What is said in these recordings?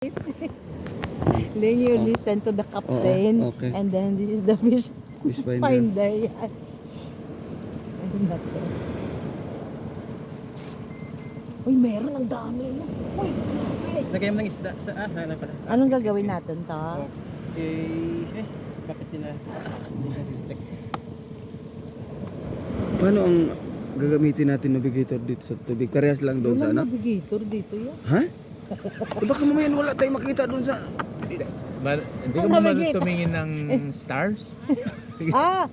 Then you listen to the captain. Okay. And then this is the fish Fish finder. finder. Yan. Ayun na to. Uy, meron ang dami. Uy, ay. Lagay mo ng isda sa na pala. Anong gagawin natin to? Okay. Bakit nila hindi sa detect? Paano ang gagamitin natin navigator dito sa tubig? Karehas lang doon sa Walang ano? navigator dito yan. Ha? Baka mamaya wala tayong makita doon sa... Hindi ka ba tumingin ng stars? Ah!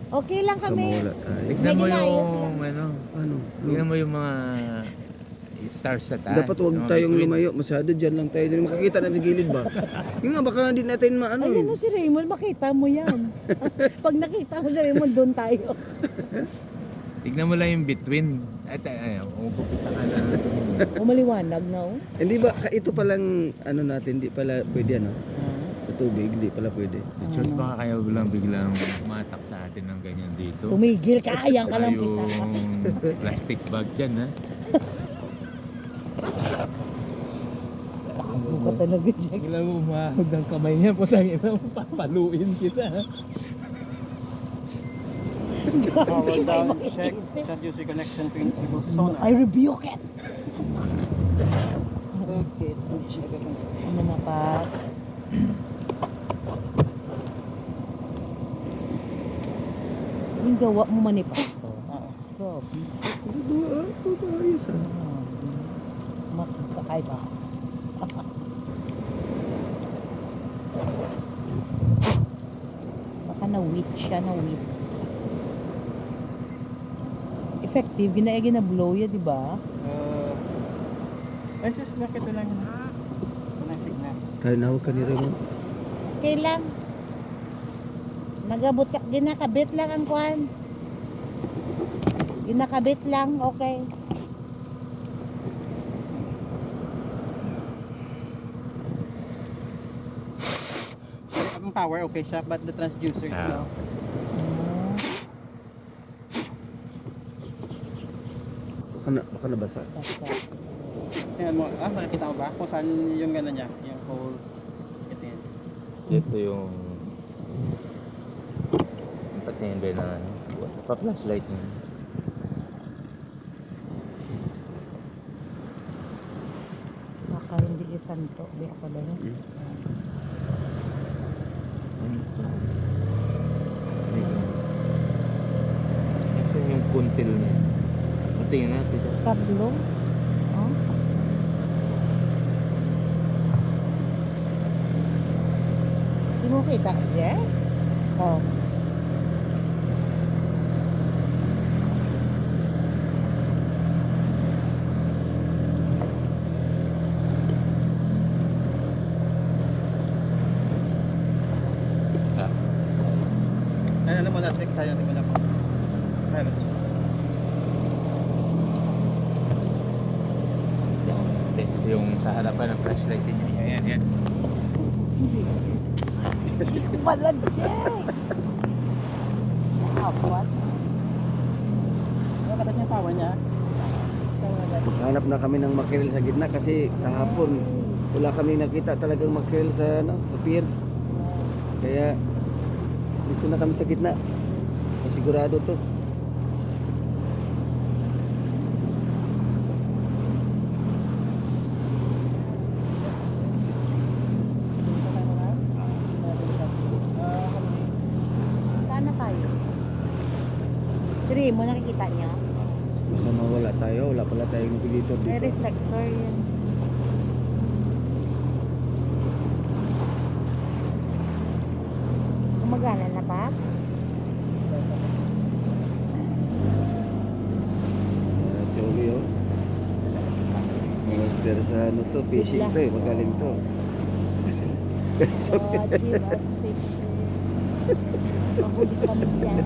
Okay lang Baka kami. mawala tayo. Tignan mo Medyo yung naayos ano, Ano? tignan mo yung mga stars sa taas. Dapat huwag yung mga tayong bituin. lumayo. Masyado dyan lang tayo. Hindi makakita na sa gilid ba? Yung nga, baka hindi natin maano. Ayun o si Raymond, makita mo yan. Pag nakita mo si Raymond, doon tayo. Tignan mo lang yung between. At umupupitan ka na. Umaliwanag na oh. Hindi ba, ito palang ano natin, hindi pala pwede ano? Sa tubig, hindi pala pwede. Chot, baka kaya biglang umatak sa atin ng ganyan dito. Tumigil ka, ayan ka lang Yung pisa. plastic bag dyan, ha? Takbo ka talaga dyan. Biglang umahod ng kamay niya, putangin na, papaluin kita. Power down, check, set user connection to individual sonar. I rebuke it. Okay, hindi siya ganun. Ano na pa? Yung gawa mo manipaso. Grabe. Ayos ah. Makakaiba. Baka na-wit siya, na-wit. Effective, gina blow ya, di ba? Ay, sis, bakit walang signal? Tayo na, huwag ka ni Raymond. Okay lang. Nagabot ka, ginakabit lang ang kwan. Ginakabit lang, okay. Ang power, okay siya, but the transducer itself. Baka nabasa. Tingnan mo, makikita mo ba kung saan yung gano'n niya, yung hole. Ito yan. Ito yung patingin ba na ano? Pa-flashlight niya. Baka hindi isan to. Di ako lang. Kasi yung puntil niya. Patingin natin. Tatlo. Oh. Hindi mo kita? Yeah? Oh. Ano mo natin, kaya natin mo na po. Ayun. Yung sa harapan ng flashlight niya. Yan. Walad check! Sapot. Ano kapat yung power niya? Maghanap na kami ng makrel sa gitna kasi kahapon wala kami nakita talagang makrel sa ano, sa pier. Kaya dito na kami sa gitna. Masigurado to. Saan na tayo? Sige mo, nakikita niya? Basta mawala tayo, wala pala tayong navigator May dito. reflector yan. Gumagana na, Paps? Choli oh. Master sa ano to, fishing to eh, magaling to. God, give us picture. Mahuli kami dyan.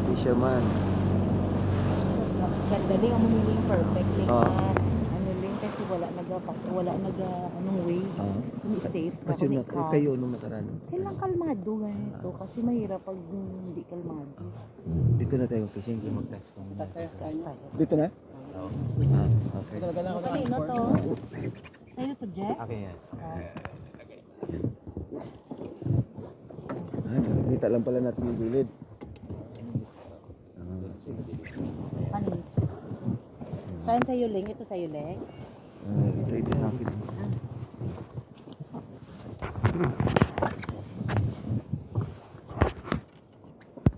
Fisherman. Ganda din ang maniling perfect. Link Oo. ano link kasi wala anong waves. Ah. Hindi safe. Kasi Kasi kayo nung nakaraan. kailang kalmado ganito. Kasi mahirap pag hindi kalmado. Dito na tayo fishing. Mag-touch ko muna. Taas tayo. Dito na? Ah, okay. Talaga lang ako ng Kanino export. to? Sa'yo to, Jack? Okay yan. Ah, nakikita lang pala natin yung gilid. Ano? Saan sa'yo, Ling? Ito sa'yo, Ling? Ah, ito sa akin.